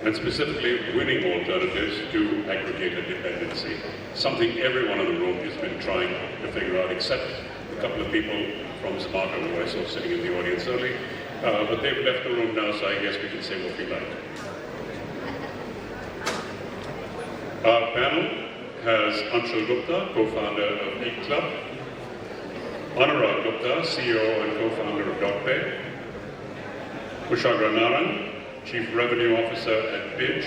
and specifically winning alternatives to aggregator dependency, something everyone in the room has been trying to figure out, except a couple of people from Zomato who I saw sitting in the audience early, but they've left the room now, so I guess we can say what we like. Our panel has Anshul Gupta, co-founder of Eat Club, Anurag Gupta, CEO and co-founder of DocPay, Kushagra Naran, Chief Revenue Officer at Bidge,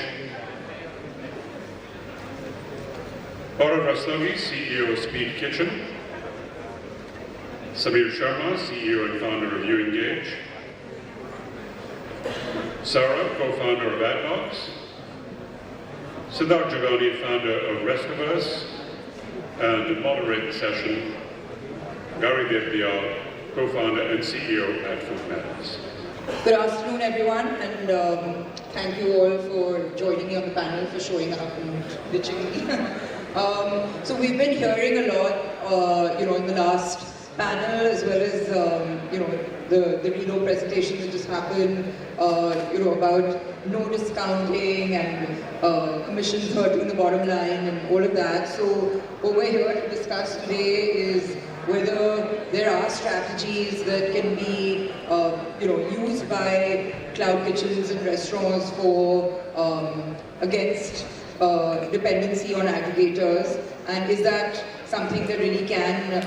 Gaurav Rastogi, CEO of Speed Kitchen, Samir Sharma, CEO and founder of YouEngage, Sarah, co-founder of AdBox, Siddharth Jagani, founder of Restaverse, and to moderate the session, Gary Devdiyal, co-founder and CEO at Food Matters. Good afternoon, everyone, and thank you all for joining me on the panel, for showing up and ditching me. So we've been hearing a lot, in the last panel, as well as, the Reno presentation that just happened, about no discounting and commissions hurting the bottom line and all of that. So what we're here to discuss today is whether there are strategies that can be, used by cloud kitchens and restaurants for against dependency on aggregators, and is that something that really can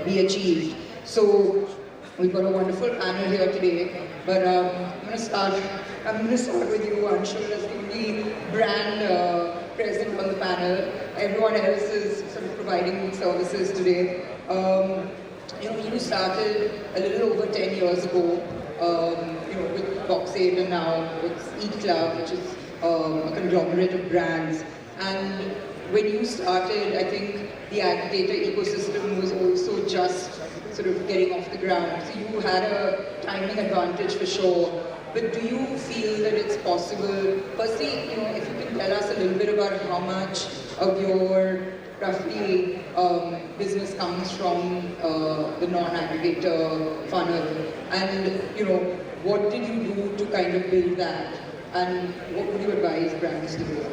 be achieved. So we've got a wonderful panel here today, but I'm going to start with you, Anshul, as the only brand present on the panel. Everyone else is sort of providing services today. You started a little over 10 years ago, with Box8, and now it's Eat Club, which is a conglomerate of brands. And when you started, I think the aggregator ecosystem was also just sort of getting off the ground. So you had a timing advantage for sure. But do you feel that it's possible, firstly, if you can tell us a little bit about how much of your roughly business comes from the non-aggregator funnel, and what did you do to kind of build that, and what would you advise brands to do?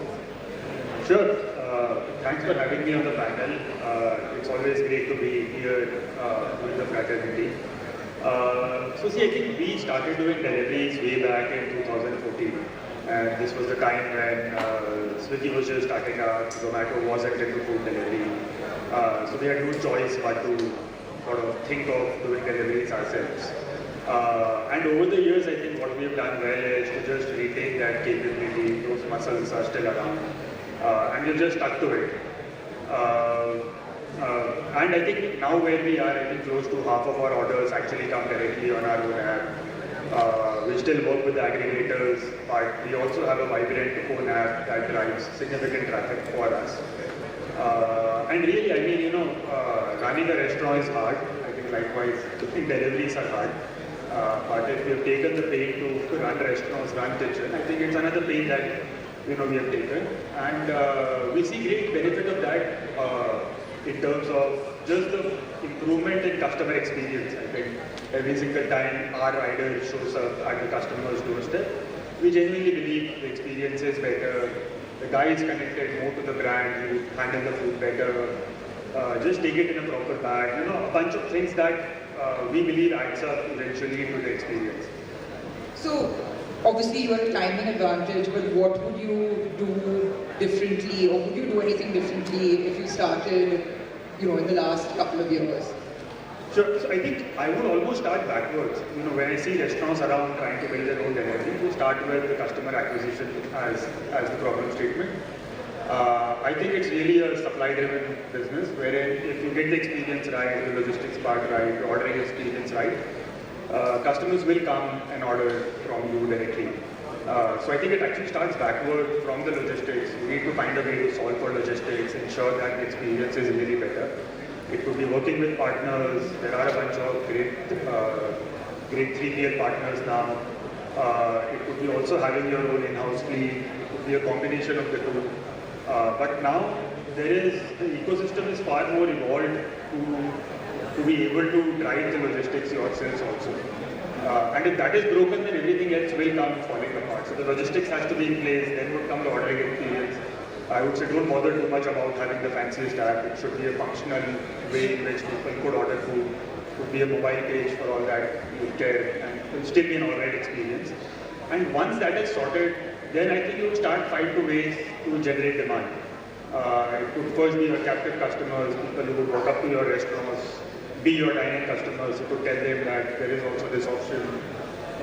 Sure. Thanks for having me on the panel. It's always great to be here with the fraternity. I think we started doing deliveries way back in 2014. And this was the time when Swiggy was just starting out, Zomato wasn't into food delivery. So we had no choice but to sort of think of doing deliveries ourselves. And over the years, I think what we've done well is to just retain that capability. Those muscles are still around. And we've just stuck to it. And I think now where we are, I think close to half of our orders actually come directly on our own app. We still work with the aggregators, but we also have a vibrant own app that drives significant traffic for us. And really, running a restaurant is hard. I think likewise, doing deliveries are hard. But if we've taken the pain to run restaurants, run kitchen, I think it's another pain that we have taken. And we see great benefit of that in terms of just the improvement in customer experience. I think every single time our rider shows up at the customer's doorstep, we genuinely believe the experience is better, the guy is connected more to the brand, you handle the food better, just take it in a proper bag, a bunch of things that we believe adds up eventually to the experience. So obviously you have a timing advantage, but what would you do differently, or would you do anything differently if you started in the last couple of years? Sure. So I think I would almost start backwards. When I see restaurants around trying to build their own delivery, we start with the customer acquisition as the problem statement. I think it's really a supply-driven business, wherein if you get the experience right, the logistics part right, the ordering experience right, customers will come and order from you directly. So I think it actually starts backward from the logistics. You need to find a way to solve for logistics, ensure that the experience is really better. It could be working with partners. There are a bunch of great 3PL partners now. It could be also having your own in-house fleet. It could be a combination of the two. But now the ecosystem is far more evolved to be able to drive the logistics yourselves also. And if that is broken, then everything else will come falling apart. not. So the logistics has to be in place, then would come the ordering experience. I would say don't bother too much about having the fanciest app. It should be a functional way in which people could order food. It would be a mobile page for all that you care, and it will still be an alright experience. And once that is sorted, then I think you would start find two ways to generate demand. It could first be your captive customers, people who would walk up to your restaurants, be your dining customers. You could tell them that there is also this option.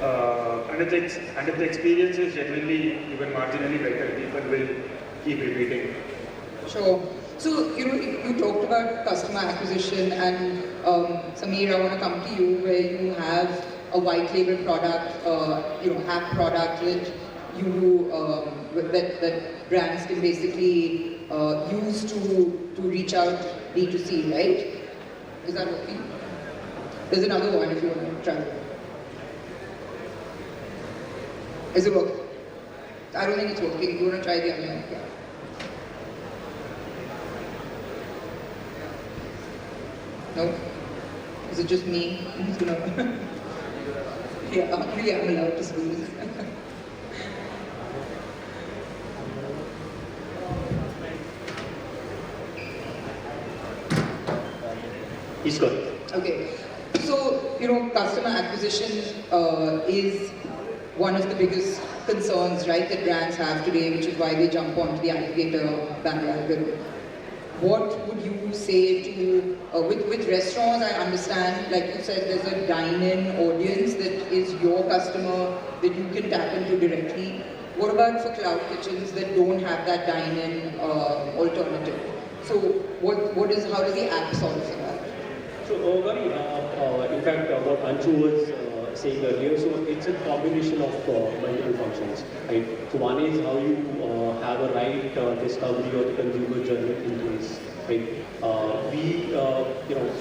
And if the experience is genuinely even marginally better, people will keep repeating. Sure. So, you talked about customer acquisition, and Sameer, I want to come to you where you have a white label product, app product that that brands can basically use to reach out B2C, right? Is that working? There's another one if you want to try it. Is it working? I don't think it's working. If you want to try the other one, yeah. No? Is it just me? Who's gonna? Yeah, actually I'm allowed to squeeze. He's good. Okay. So, customer acquisition is one of the biggest concerns, right, that brands have today, which is why they jump onto the aggregator bandwagon. What would you say to, with restaurants, I understand, like you said, there's a dine-in audience that is your customer that you can tap into directly. What about for cloud kitchens that don't have that dine-in alternative? So how does the app solve for that? So, in fact, what Anshu was saying earlier, so it's a combination of multiple functions, right? So one is how you have a right discovery of the consumer journey in place, right? We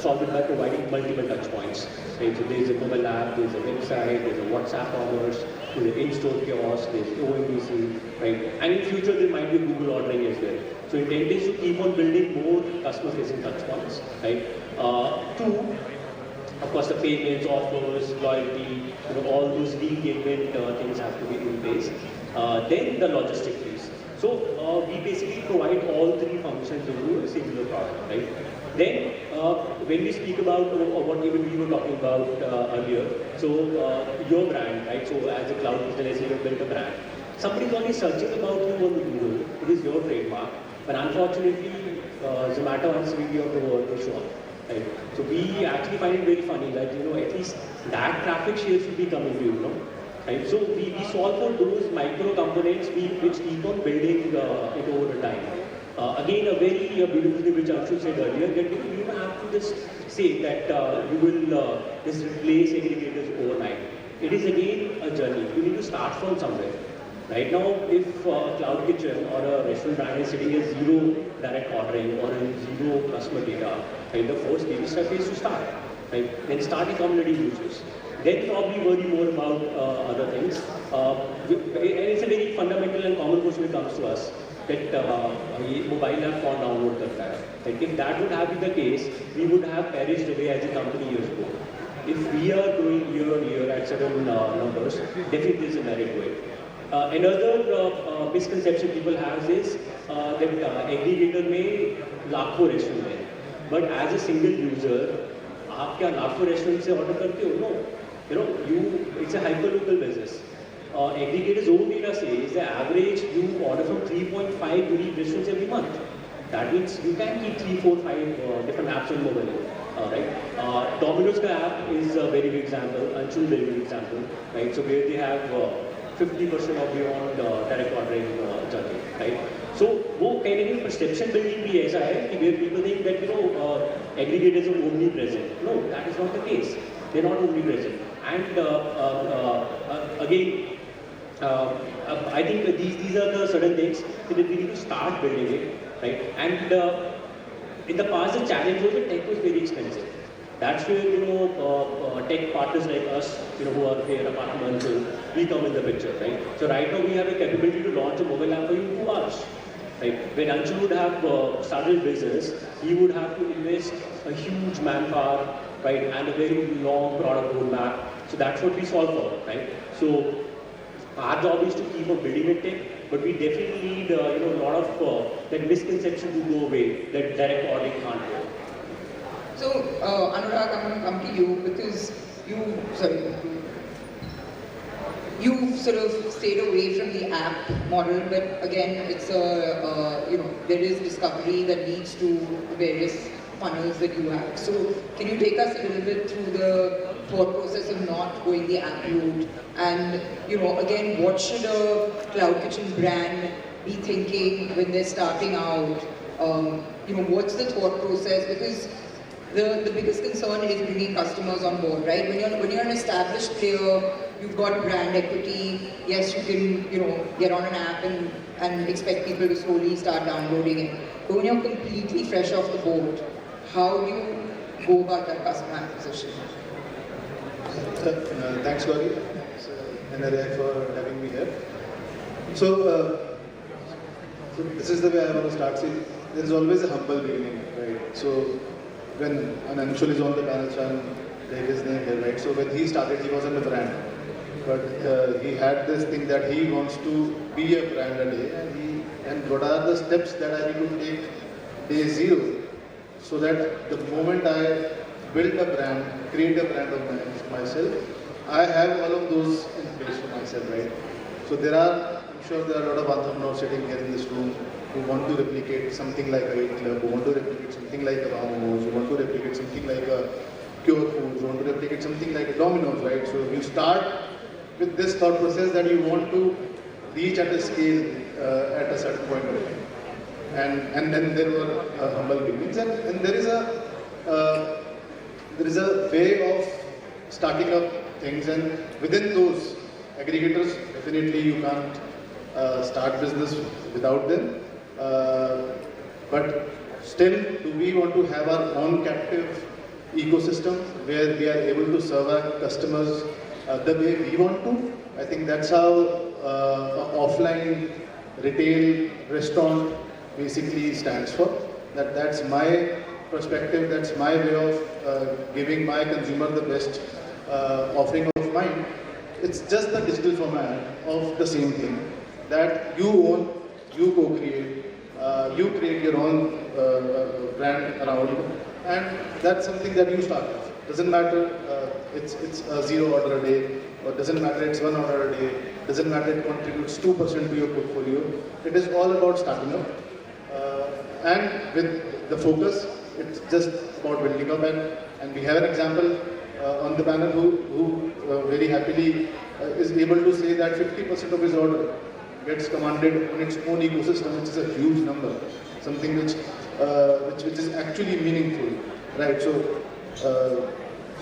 solve it by providing multiple touch points, right? So there's a mobile app, there's a website, there's a WhatsApp commerce, there's an in-store kiosk, there's OMBC, right? And in future there might be Google ordering as well. So intent is to keep on building more customer-facing touch points, right? Two, of course, the payments, offers, loyalty, all those re-engagement things have to be in place. Then the logistic piece. So we basically provide all three functions into a singular product, right? Then when we speak about what even we were talking about earlier, so your brand, right? So as a cloud kitchen, let's say you have built a brand. Somebody's only searching about you on the Google. It is your trademark. But unfortunately, Zomato and Swiggy of the world will show up. Right? So we actually find it very funny that at least that traffic share should be coming to you, right? So we solve for those micro components which keep on building it over time. Again, a very beautiful thing which Anshu said earlier, that you don't have to just say that you will just replace aggregators overnight. It is again a journey. You need to start from somewhere. Right now, if a cloud kitchen or a restaurant brand is sitting at zero direct ordering or zero customer data, right, the first baby step is to start. Right? Then start accommodating users. Then probably worry more about other things. And it's a very fundamental and common question that comes to us that mobile app कौन download करता है. Like if that would have been the case, we would have perished away as a company years ago. If we are growing year on year at certain numbers, definitely there's a merit to it. Another misconception people have is that aggregator में लाखों restaurant हैं, but as a single user, आप क्या लाखों restaurant से order करते हो? No, it's a hyperlocal business. Aggregator's own data says the average you order from 3.5 unique restaurants every month. That means you can keep 3, 4, 5 different apps on mobile. Right? Domino's app is a very good example. Anshu is a very good example. Right? So where they have 50% of beyond direct ordering journey, right? So वो कहीं ना कहीं perception building भी ऐसा है कि where people think that aggregators are only present. No, that is not the case. They're not only present. And again, I think that these are the certain things that we need to start building it, right? And in the past, the challenge was that tech was very expensive. That's where tech partners like us, who are here apart from Anshu, we come in the picture, right? So right now we have a capability to launch a mobile app for you in 2 hours, right? When Anshu would have started business, he would have to invest a huge manpower, right, and a very long product roadmap. So that's what we solve for, right? So Our job is to keep on building it tech, but we definitely need a lot of that misconception to go away that direct ordering can't go. So, Anurag, I'm going to come to you because you sort of stayed away from the app model, but again, it's there is discovery that leads to various funnels that you have. So, can you take us a little bit through the thought process of not going the app route? And, again, what should a cloud kitchen brand be thinking when they're starting out? What's the thought process? Because the biggest concern is bringing customers on board, right? When you're an established player, you've got brand equity. Yes, you can get on an app and expect people to slowly start downloading it. But when you're completely fresh off the boat, how do you go about that customer acquisition? Thanks, Gauri. Thanks, NRAI, for having me here. So this is the way I want to start. See, there is always a humble beginning, right? So when Anshul is on the panel, so I'll take his name here, right? So when he started, he wasn't a brand, but he had this thing that he wants to be a brand a day, and what are the steps that I need to take day zero, so that the moment I build a brand, create a brand of myself, I have all of those in place for myself, right? So I'm sure there are a lot of entrepreneurs sitting here in this room who want to replicate something like a Eat Club, who want to replicate something like a Momos, who want to replicate something like a Pure Foods, who want to replicate something like a Domino's, right? So you start with this thought process that you want to reach at a scale at a certain point of time. And then there were humble beginnings, and there is a way of starting up things, and within those aggregators, definitely you can't start business without them. But still, do we want to have our own captive ecosystem where we are able to serve our customers the way we want to? I think that's how offline retail restaurant basically stands for. That's my perspective, that's my way of giving my consumer the best offering of mine. It's just the digital format of the same thing that you own, you co-create, you create your own brand around it, and that's something that you start with. Doesn't matter it's a 0 order a day, or doesn't matter it's 1 order a day, doesn't matter it contributes 2% to your portfolio. It is all about starting up. And with the focus, it's just about building up, and we have an example on the panel who very happily is able to say that 50% of his order gets commanded on its own ecosystem, which is a huge number, something which is actually meaningful, right? So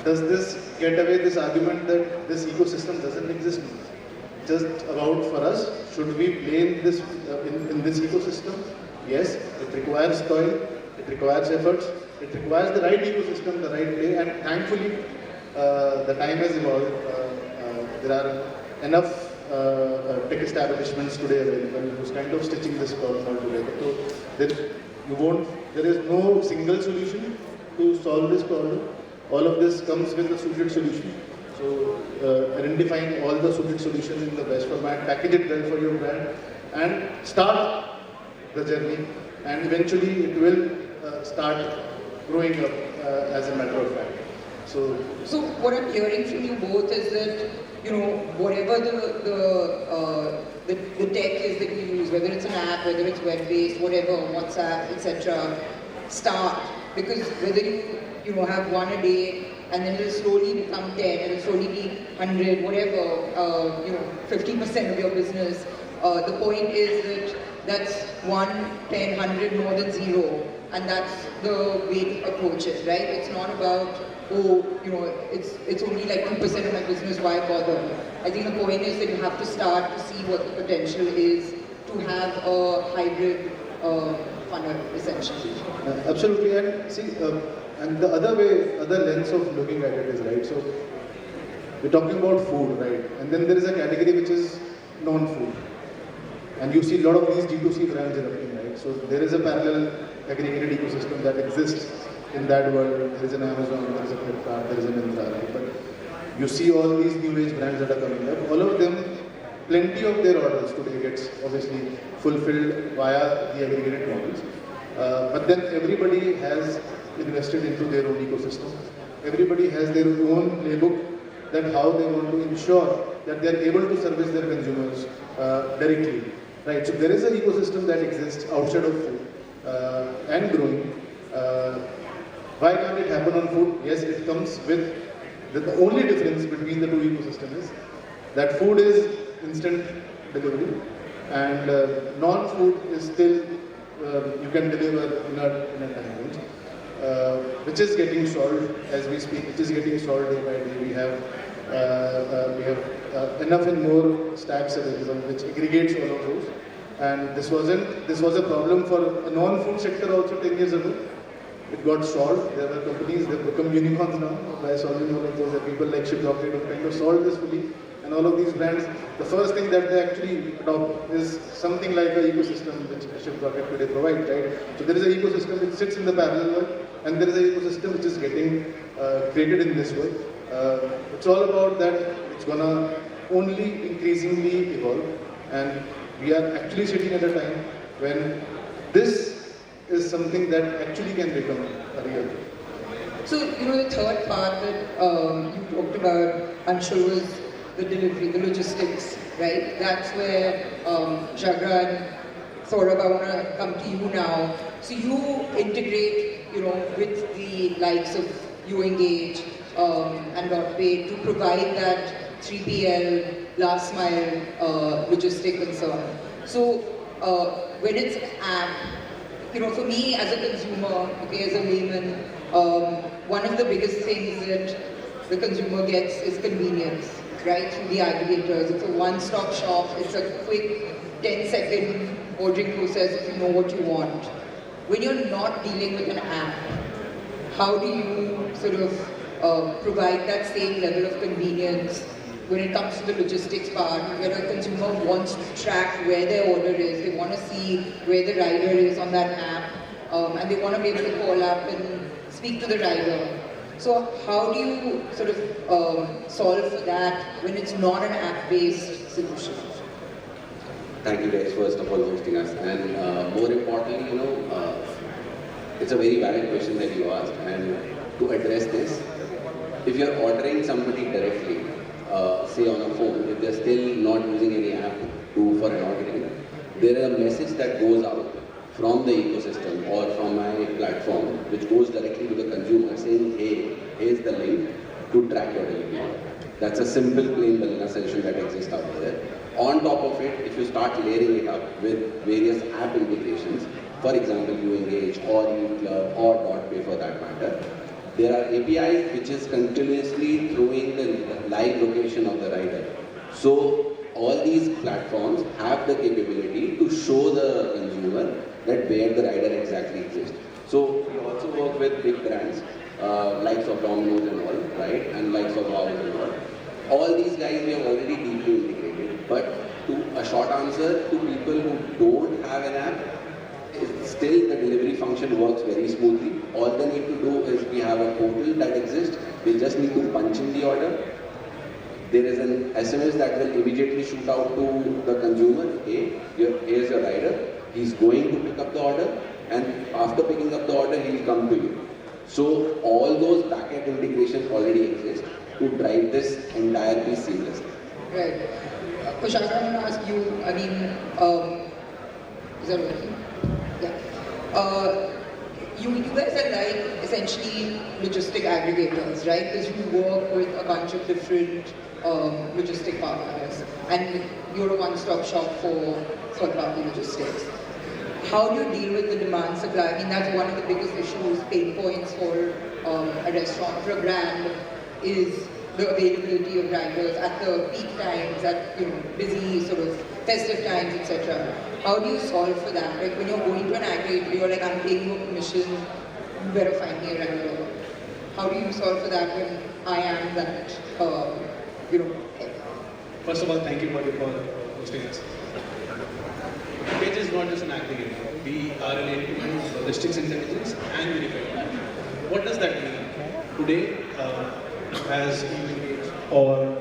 does this get away this argument that this ecosystem doesn't exist? Just about for us, should we play in this ecosystem? Yes, it requires toil, it requires efforts, it requires the right ecosystem, the right play, and thankfully the time has evolved. There are enough tech establishments today available who's kind of stitching this problem all together. So there is no single solution to solve this problem. All of this comes with a suited solution. So identifying all the suited solutions in the best format, package it well for your brand, and start the journey, and eventually it will start growing up as a matter of fact. So what I'm hearing from you both is that whatever the tech is that you use, whether it's an app, whether it's web-based, whatever, WhatsApp, etc., start, because whether you have one a day and then it'll slowly become 10, it'll slowly be 100, whatever, 50% of your business. The point is that that's 1, 10, 100 more than 0, and that's the way to approach it, right? It's not about, it's only like 2% of my business, why bother? I think the point is that you have to start to see what the potential is to have a hybrid funnel, essentially. Absolutely, and see, and the other lens of looking at it is, right, so we're talking about food, right, and then there is a category which is non-food. And you see a lot of these D2C brands erupting, right? So there is a parallel aggregated ecosystem that exists in that world. There is an Amazon, there is a Flipkart, there is an Myntra, right? But you see all these new age brands that are coming up. All of them plenty of their orders today gets obviously fulfilled via the aggregated models. But then everybody has invested into their own ecosystem. Everybody has their own playbook that how they want to ensure that they are able to service their consumers directly. Right, so there is an ecosystem that exists outside of food and growing. Why can't it happen on food? Yes, it comes with the only difference between the two ecosystems is that food is instant delivery and non-food is still you can deliver in a time range, which is getting solved as we speak. It is getting solved day by day. We have enough and more stacks available which aggregates all of those. And this was a problem for a non-food sector also 10 years ago. It got solved. There were companies that become unicorns now by solving all of those. There are people like Shiprocket who kind of solved this fully. And all of these brands, the first thing that they actually adopt is something like an ecosystem which Shiprocket today provides, right? So there is an ecosystem which sits in the parallel world, and there is an ecosystem which is getting created in this world. It's all about that. It's gonna only increasingly evolve, and we are actually sitting at a time when this is something that actually can become a real thing. So, the third part that you talked about, I'm sure, was the delivery, the logistics, right? That's where Jagra and Saurabh, I want to come to you now. So you integrate, with the likes of YouEngage and DotPay to provide that 3PL, last mile logistic concern. So when it's an app, for me as a consumer, as a layman, one of the biggest things that the consumer gets is convenience, right, through the aggregators. It's a one-stop shop, it's a quick 10-second ordering process if you know what you want. When you're not dealing with an app, how do you sort of provide that same level of convenience when it comes to the logistics part, where a consumer wants to track where their order is, they want to see where the rider is on that app, and they want to be able to call up and speak to the rider. So how do you sort of solve for that when it's not an app-based solution? Thank you guys first of all hosting us, and more importantly, it's a very valid question that you asked, and to address this, if you're ordering somebody directly, say on a phone, if they're still not using any app for an ordering, there is a message that goes out from the ecosystem or from my platform, which goes directly to the consumer saying, hey, here's the link to track your delivery. That's a simple plain vanilla solution that exists out there. On top of it, if you start layering it up with various app integrations, for example, YouEngage or eClub or DotPay for that matter, there are APIs which is continuously throwing the live location of the rider. So all these platforms have the capability to show the consumer that where the rider exactly exists. So we also work with big brands, likes of Domino's and all, right, and likes of House and all. All these guys we have already deeply integrated. But to a short answer to people who don't have an app, still the delivery function works very smoothly. All they need to do is we have a portal that exists. They just need to punch in the order. There is an SMS that will immediately shoot out to the consumer. Hey, here's your rider. He's going to pick up the order, and after picking up the order, he'll come to you. So all those backend integrations already exist to drive this entire piece seamlessly. Right. Kushal, I want to ask you, is that working? Yeah. You guys are like essentially logistic aggregators, right? Because you work with a bunch of different logistic partners, and you're a one-stop shop for third-party logistics. How do you deal with the demand supply? I mean, that's one of the biggest issues, pain points for a restaurant, for a brand, is the availability of riders at the peak times, at busy sort of festive times, etc. How do you solve for that? Like when you're going to an aggregator, you're like, I'm paying you a commission, you better find me a rider. How do you solve for that when I am that, First of all, thank you for hosting us. Page is not just an aggregator. We are an end-to-end logistics intelligence and verified. What does that mean? Today, as YouEngage or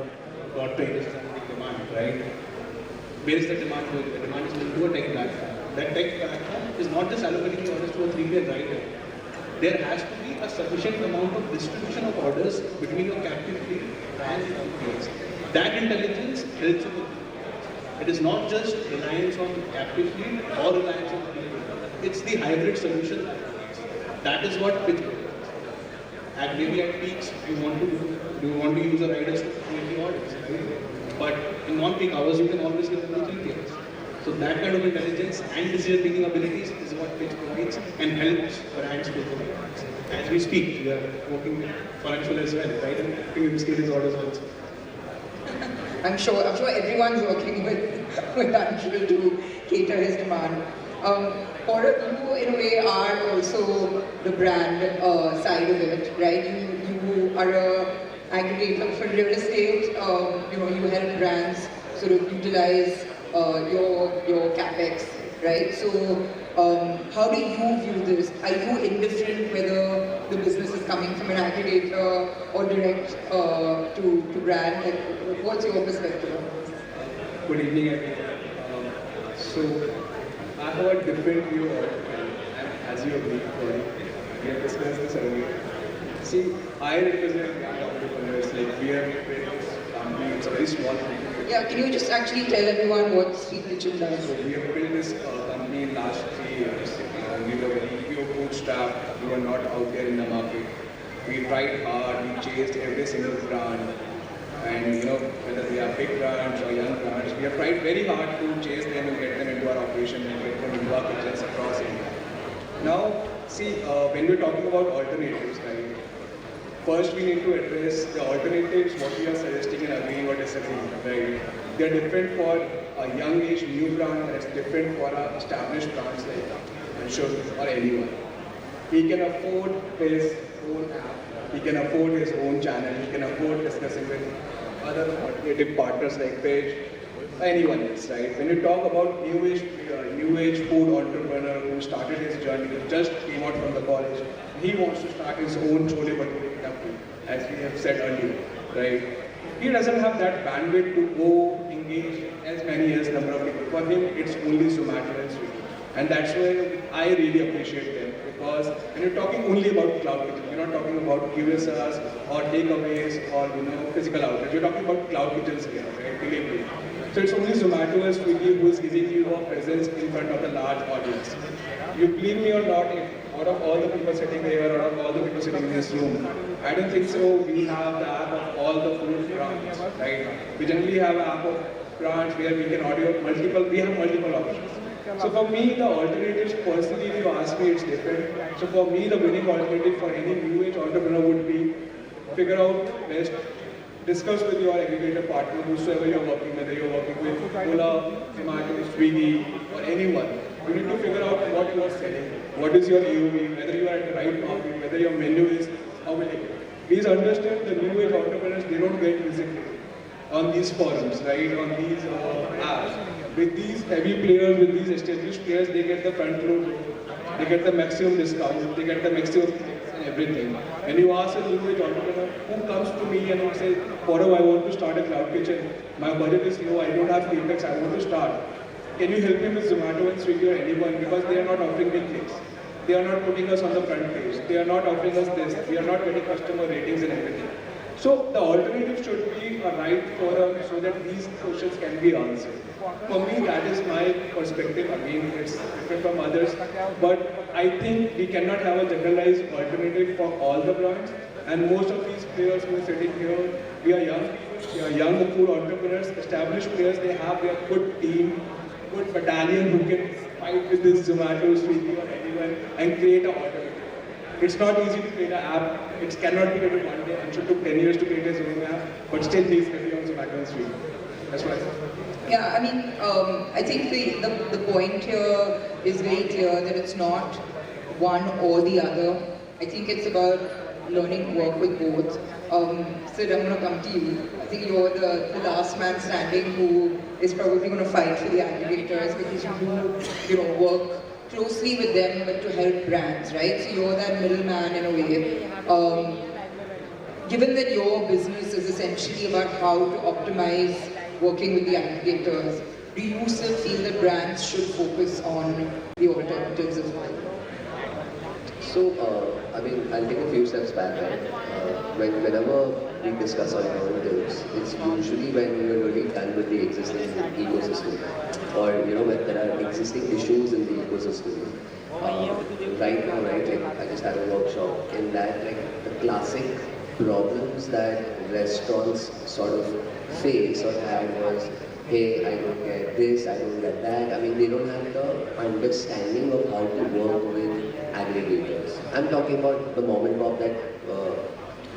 DotPay is generating demand, right? Where is the demand going? The demand is going to a tech platform. That tech platform is not just allocating the orders to a 3PL rider. There has to be a sufficient amount of distribution of orders between your captive fleet and the 3PLs. That intelligence helps you. It is not just reliance on captive fleet or reliance on 3PL. It's the hybrid solution. That is what pitch provides. Maybe at peaks, you want to use the riders to make the orders, right? But in non-peak hours, you can always get the 3PLs. So that kind of intelligence and decision-making abilities is what Pitch provides and helps brands with the. As we speak, we are working with financial as well, right? And acting in scale orders also. I'm sure everyone's working with Anshul to cater his demand. Gaurav, you in a way are also the brand side of it, right? You are a aggregator for real estate. You help brands sort of utilize your capex, right? So how do you view this? Are you indifferent whether the business is coming from an aggregator or direct to brand? Like, what's your perspective on this? Good evening, everyone. So I have a different view of it, and as you agree, we have discussed this earlier. See, I represent young entrepreneurs. Like, we have built this company. It's a very small company. Yeah, can you just actually tell everyone what Street Kitchen does? So we have built this company in last 3 years. We were very pure bootstrap. We were not out there in the market. We tried hard. We chased every single brand. And whether they are big brands or young brands, we have tried very hard to chase them and get them into our operation and get them into our kitchens across India. Now, see, when we're talking about alternatives, right? First, we need to address the alternatives, what we are suggesting and agreeing or disagreeing, right? They're different for a young age new brand, and it's different for our established brands like Anshul or anyone. He can afford his own app, he can afford his own channel, he can afford discussing with other alternative partners like Page, anyone else, right? When you talk about new age food entrepreneur who started his journey, who just came out from the college, he wants to start his own chole bhature company, as we have said earlier, right? He doesn't have that bandwidth to go engage as many as number of people. For him, it's only Zomato and Swiggy. And that's why I really appreciate them, because when you're talking only about cloud kitchen, you're not talking about QSRs or takeaways or physical outlets. You're talking about cloud kitchens here, right? Delivery. So it's only Zomato and Swiggy who is giving you a presence in front of the large audience. You believe me or not, out of all the people sitting here, out of all the people sitting in this room, I don't think so. We have the app of all the food brands, right? We generally have an app of brands where we can order multiple. We have multiple options. So for me, the alternatives, personally, if you ask me, it's different. So for me, the winning alternative for any new age entrepreneur would be figure out best, discuss with your aggregator partner, whosoever you're working, whether you're working with Ola, Zomato, Swiggy, or anyone. You need to figure out what you are selling, what is your EOV, whether you are at the right market, whether your menu is available. Please understand the new age entrepreneurs, they don't get visited on these forums, right, on these apps. With these heavy players, with these established players, they get the front row, they get the maximum discount, they get the maximum and everything. When you ask a new age entrepreneur who comes to me and would say, Gaurav, I want to start a cloud kitchen, my budget is low, I don't have capex, I want to start. Can you help me with Zomato and Swiggy or anyone? Because they are not offering me clicks. They are not putting us on the front page. They are not offering us this. We are not getting customer ratings and everything. So the alternative should be a right forum so that these questions can be answered. For me, that is my perspective. Again, it's different from others. But I think we cannot have a generalized alternative for all the brands. And most of these players who are sitting here, we are young people, we are young food entrepreneurs, established players, they have their good team, good battalion who can fight with this Zomato, Swiggy or anyone and create an alternative. It's not easy to create an app. It cannot be created one day. It took 10 years to create his own app, but still he's heavy on Zomato and Swiggy. That's what I think. Yeah, I mean, I think the point here is very clear that it's not one or the other. I think it's about learning to work with both. Sid, I'm going to come to you. I think you're the last man standing who is probably going to fight for the aggregators because you do work closely with them but to help brands, right? So you're that middleman in a way. Given that your business is essentially about how to optimize working with the aggregators, do you still feel that brands should focus on the alternatives as well? So, I mean, I'll take a few steps back, right? Whenever we discuss alternatives, it's usually when you're already done with the existing ecosystem, or when there are existing issues in the ecosystem. Right now, right, like I just had a workshop in that, like the classic problems that restaurants sort of face or had was, hey, I don't get this, I don't get that. I mean, they don't have the understanding of how to work with aggregators. I'm talking about the mom and pop that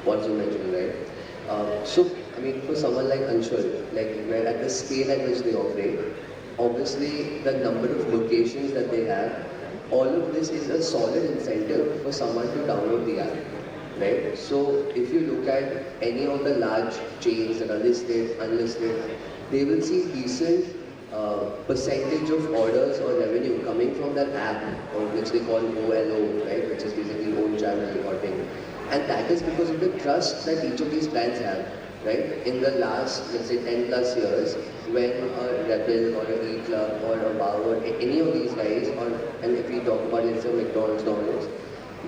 Watson mentioned, right? So, I mean, for someone like Anshul, like where at the scale at which they operate, obviously the number of locations that they have, all of this is a solid incentive for someone to download the app, right? So if you look at any of the large chains that are listed, unlisted, they will see decent percentage of orders or revenue coming from that app, or which they call OLO, right? Which is basically own channel reporting. And that is because of the trust that each of these brands have, right? In the last, let's say, 10 plus years, when a Rebel or a E-Club or a Wow or any of these guys, and if we talk about, let's say, McDonald's, Domino's,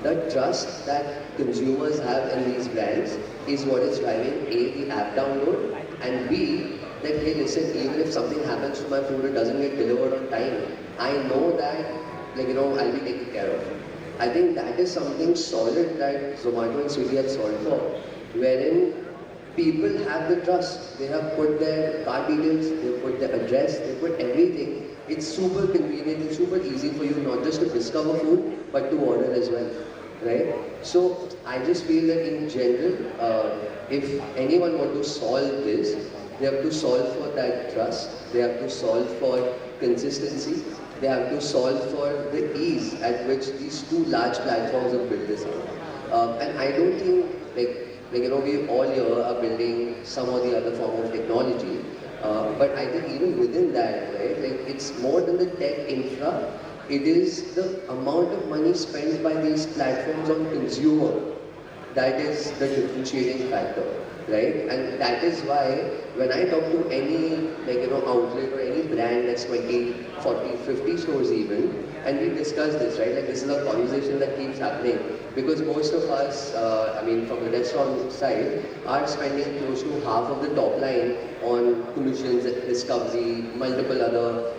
the trust that consumers have in these brands is what is driving A, the app download, and B, that, hey, listen, even if something happens to my food, it doesn't get delivered on time, I know that, like, I'll be taken care of. I think that is something solid that Zomato and Swiggy have solved for, wherein people have the trust. They have put their card details, they put their address, they put everything. It's super convenient, it's super easy for you not just to discover food, but to order as well, right? So I just feel that in general, if anyone want to solve this, they have to solve for that trust, they have to solve for consistency, they have to solve for the ease at which these two large platforms have built this out. And I don't think, we all here are building some or the other form of technology, but I think even within that, right, like it's more than the tech infra, it is the amount of money spent by these platforms on consumer that is the differentiating factor, right? And that is why when I talk to any outlet or any brand that's 20, 40, 50 stores even, and we discuss this, right? Like this is a conversation that keeps happening because most of us, from the restaurant side, are spending close to half of the top line on commissions, discovery, multiple other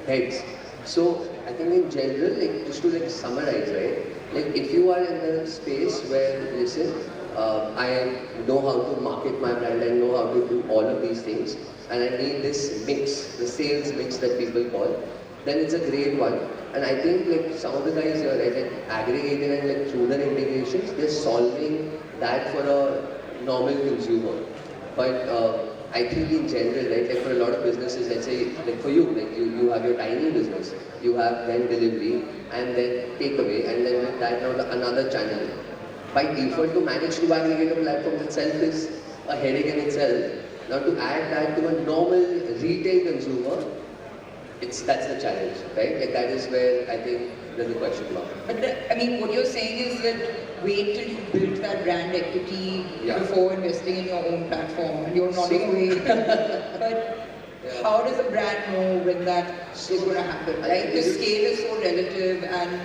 heads. So I think in general, just to summarize, right? Like if you are in a space where, listen, I know how to market my brand, I know how to do all of these things, and I need this mix, the sales mix that people call, then it's a great one. And I think some of the guys here, right, like Aggregator and through their integrations, they're solving that for a normal consumer. But I think in general, right, like for a lot of businesses, let's say, like for you, like you have your dining business, you have then delivery, and then takeaway, and then with that now another channel. By default, to manage two aggregator platforms itself is a headache in itself. Now to add that to a normal retail consumer, that's the challenge, right? Like that is where I think there's a question mark. But what you're saying is that wait till you build that brand equity before investing in your own platform. And you're nodding away. But how does a brand know when that is going to happen? Right? The scale is so relative, and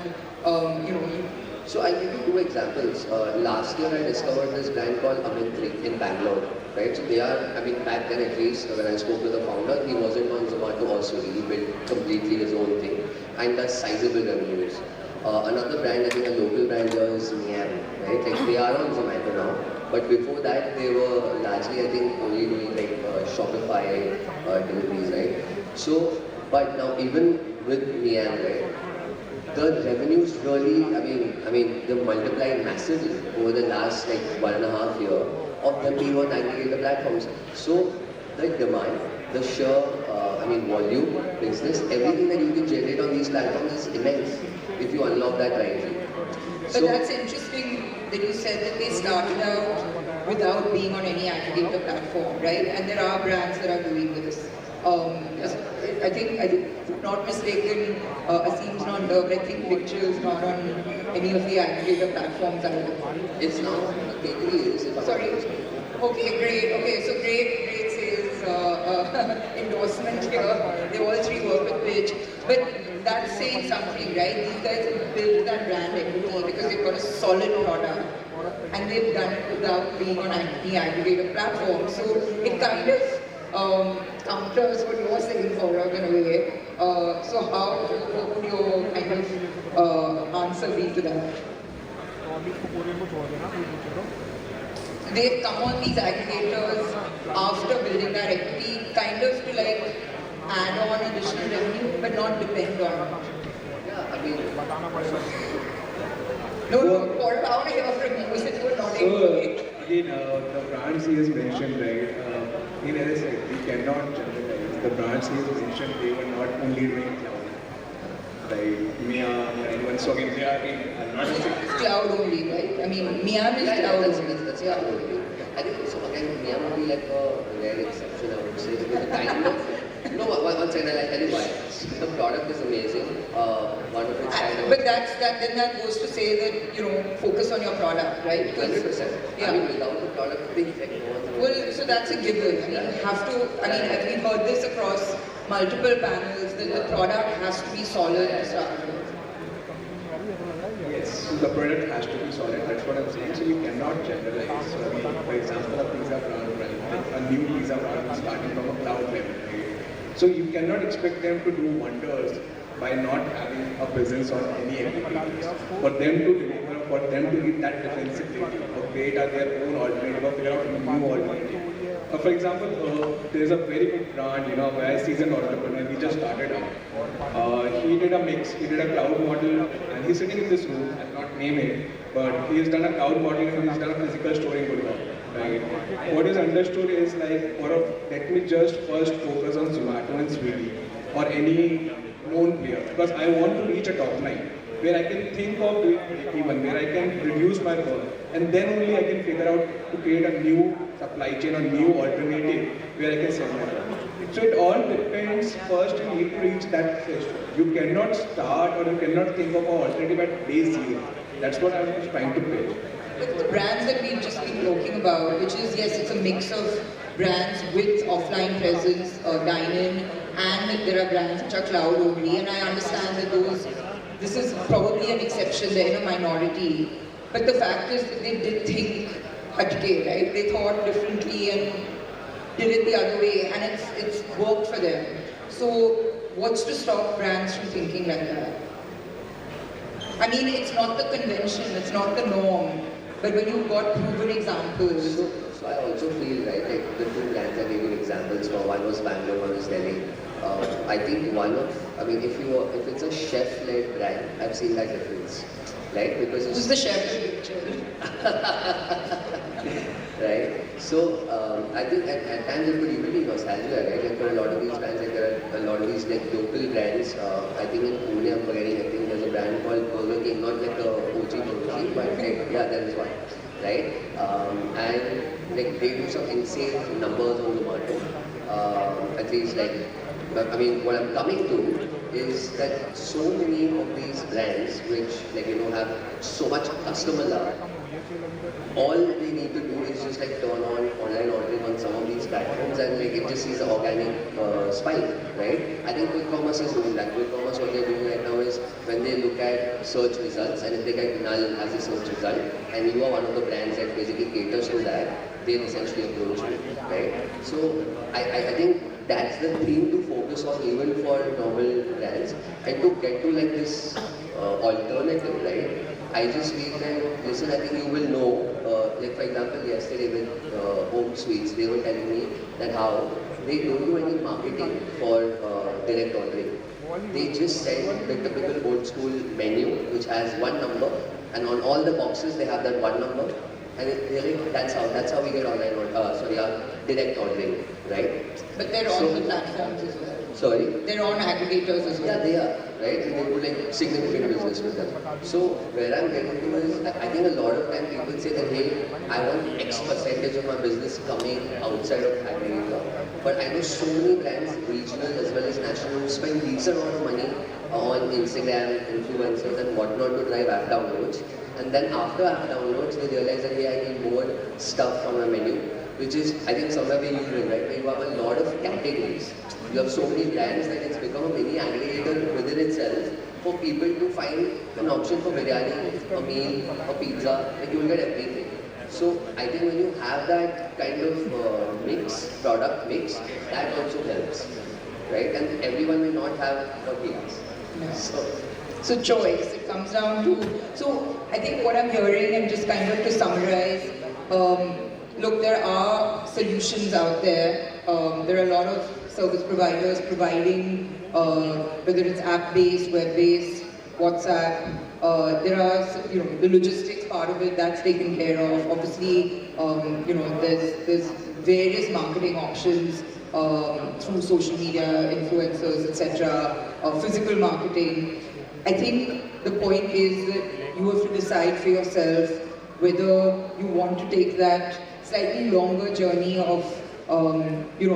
So I'll give you two examples. Last year I discovered this brand called Amintri in Bangalore, right? So they are, back then at least, when I spoke to the founder, he wasn't on Zomato or Swiggy. He built completely his own thing and does sizable revenues. Another brand, I think a local brand here is Niam, right? Like they are on Zomato now, but before that they were largely, I think, only doing Shopify deliveries, right? So, but now even with Niam, right? The revenues really, they multiplied massively over the last 1.5 years of them being on aggregator platforms. So the demand, the sheer, volume, business, everything that you can generate on these platforms is immense if you unlock that rightly. But that's interesting that you said that they started out without being on any aggregator platform, right? And there are brands that are doing this. I think, if not mistaken, Asim's not here, but I think Picture is not on any of the aggregator platforms either. It's not. Bakery is. Sorry. Okay, great. Okay, so great sales endorsement here. They all three work with Pitch. But that's saying something, right? These guys have built that brand equity because they've got a solid product. And they've done it without being on any aggregator platform. So it kind of counters what you're saying, Gaurav, in a way. So what would your kind of answer be to that? They've come on these aggregators after building that equity, kind of to like add on additional revenue, but not depend on it. Yeah, I mean, No, Gaurav, I want to hear from you. Since you're not Again, the brands he has mentioned, right? As I said, we cannot generalize. The brands he has mentioned, they were not only doing cloud. Like Miam or anyone. So again, they are not cloud only, right? I mean, Miam is cloud only. that's cloud only. I think so. Again, Miam would be like a rare exception, I would say. With the kind of one second, I'll tell you why. The product is amazing. One of its kind of. But then that goes to say that focus on your product, right? 100%. Yeah. I mean, without the product, the effect no one. Well, so that's a given. I mean, you have to. I mean, we've heard this across multiple panels that the product has to be solid to start with. Yes, so the product has to be solid, that's what I'm saying. So you cannot generalize. So for example, a pizza brand, right? A new pizza brand is starting from a cloud level, right? So you cannot expect them to do wonders by not having a presence on any applications. For them to deliver, for them to hit that defensibility, or create their own alternative, or figure out a new alternative. For example, there's a very good brand, where a seasoned entrepreneur, he just started out. He did a mix, he did a cloud model, and he's sitting in this room, I'll not name it, but he has done a cloud model and he's done a physical store in Gurgaon. Right? What is understood is like, let me just first focus on Zomato and Swiggy, or any known player, because I want to reach a top line, where I can think of doing break-even, where I can reduce my burn, and then only I can figure out to create a new supply chain or new alternative where I can sell my product. So it all depends. First, you need to reach that threshold. You cannot start or you cannot think of an alternative at day zero. That's what I was trying to pitch. With the brands that we've just been talking about, which is, yes, it's a mix of brands with offline presence, dine-in, and there are brands which are cloud only, and I understand that this is probably an exception, they're in a minority. But the fact is that they did think hatke, right? They thought differently and did it the other way, and it's worked for them. So what's to stop brands from thinking like that? I mean, it's not the convention, it's not the norm, but when you've got proven examples. So I also feel, right, like the two brands I gave you examples for, one was Bangalore, one was Delhi. I think if it's a chef-led brand, I've seen that difference, right? Because who's the chef in the picture? Right? So I think at times it could even be nostalgia, right? Like for a lot of these brands, like there are a lot of these like local brands. I think in Pune, I'm forgetting, I think there's a brand called Burger King, not like a OG Burger King, but like, yeah, there is one, right? And like they do some insane numbers on Zomato. At least like, I mean, what I'm coming to is that so many of these brands which have so much customer love, all they need to do is just like turn on online ordering on some of these platforms and like it just sees an organic spike, right? I think quick commerce is doing that. Quick commerce, what they're doing right now is when they look at search results and if they get null as a search result and you are one of the brands that basically caters to that, they'll essentially approach you, right? So I think that's the thing to focus on even for normal brands and to get to like this alternative, right? I just feel that, listen, I think you will know, like for example yesterday with Home Sweets, they were telling me that how they don't do any marketing for direct ordering. They just send the typical old school menu which has one number and on all the boxes they have that one number. And really, that's how we get online direct ordering, right? But they're on the platforms as well. Sorry? They're on aggregators as well. Yeah, they are, right? And they do like significant business with them. So where I'm getting to is, I think a lot of time people say that, hey, I want X percentage of my business coming outside of aggregator. But I know so many brands, regional as well as national, who spend decent amount of money on Instagram, influencers and whatnot to drive app downloads. And then after app downloads, they realize that, hey, I need more stuff on my menu. which is, I think, somewhere where you live, right? Where you have a lot of categories. You have so many brands that it's become a mini aggregator within itself for people to find an option for biryani, a meal, a pizza, like you will get everything. So I think when you have that kind of product mix, that also helps, right? And everyone may not have what he has. Yeah. So choice, it comes down to, so I think what I'm hearing, and just kind of to summarize, look, there are solutions out there. There are a lot of service providers providing, whether it's app-based, web-based, WhatsApp. There are, the logistics part of it, that's taken care of. Obviously, there's various marketing options through social media, influencers, etc., physical marketing. I think the point is that you have to decide for yourself whether you want to take that slightly longer journey of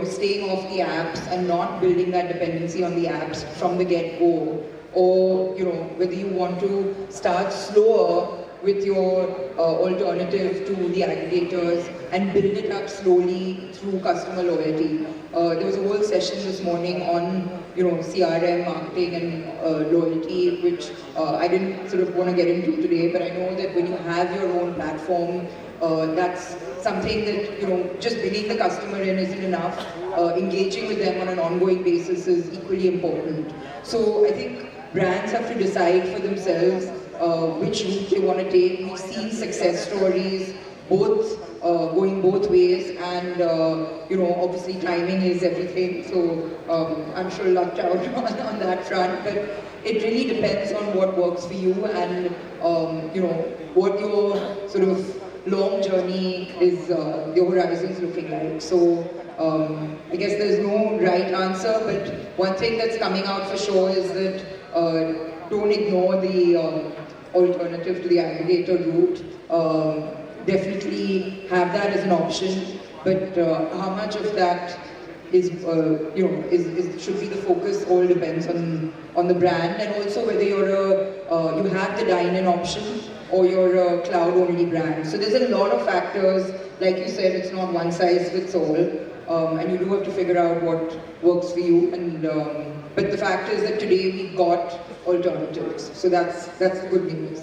staying off the apps and not building that dependency on the apps from the get-go, or whether you want to start slower with your alternative to the aggregators and build it up slowly through customer loyalty. There was a whole session this morning on CRM, marketing and loyalty, which I didn't sort of want to get into today, but I know that when you have your own platform, that's something that, just bringing the customer in isn't enough. Engaging with them on an ongoing basis is equally important. So I think brands have to decide for themselves which route they want to take. We've seen success stories, both going both ways, and obviously timing is everything. So I'm sure lucked out on that front, but it really depends on what works for you and what your sort of long journey is, your horizons looking like. So I guess there's no right answer, but one thing that's coming out for sure is that don't ignore the alternative to the aggregator route. Definitely have that as an option, but how much of that is should be the focus all depends on the brand, and also whether you have the dine-in option or you're a cloud-only brand. So there's a lot of factors. Like you said, it's not one size fits all, and you do have to figure out what works for you. And but the fact is that today we've got alternatives, so that's the good news.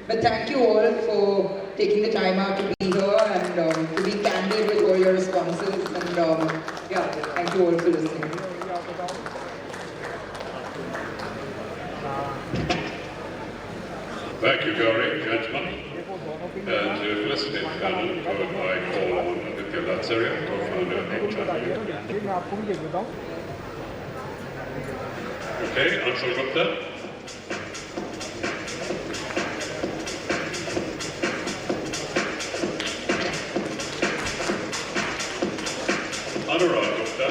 But thank you all for taking the time out to be here and to be candid with all your responses. And thank you all for listening. Thank you, Gauri, gentlemen. And the listening panel, I call on Aditya Latsaria, co-founder of Channel. Okay, Anshul Gupta. Anurag Gupta.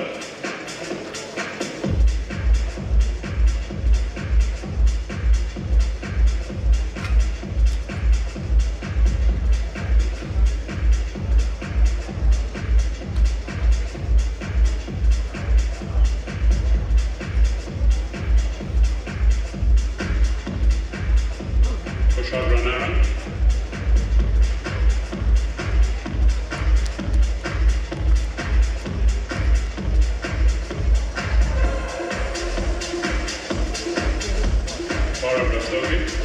Rastogi.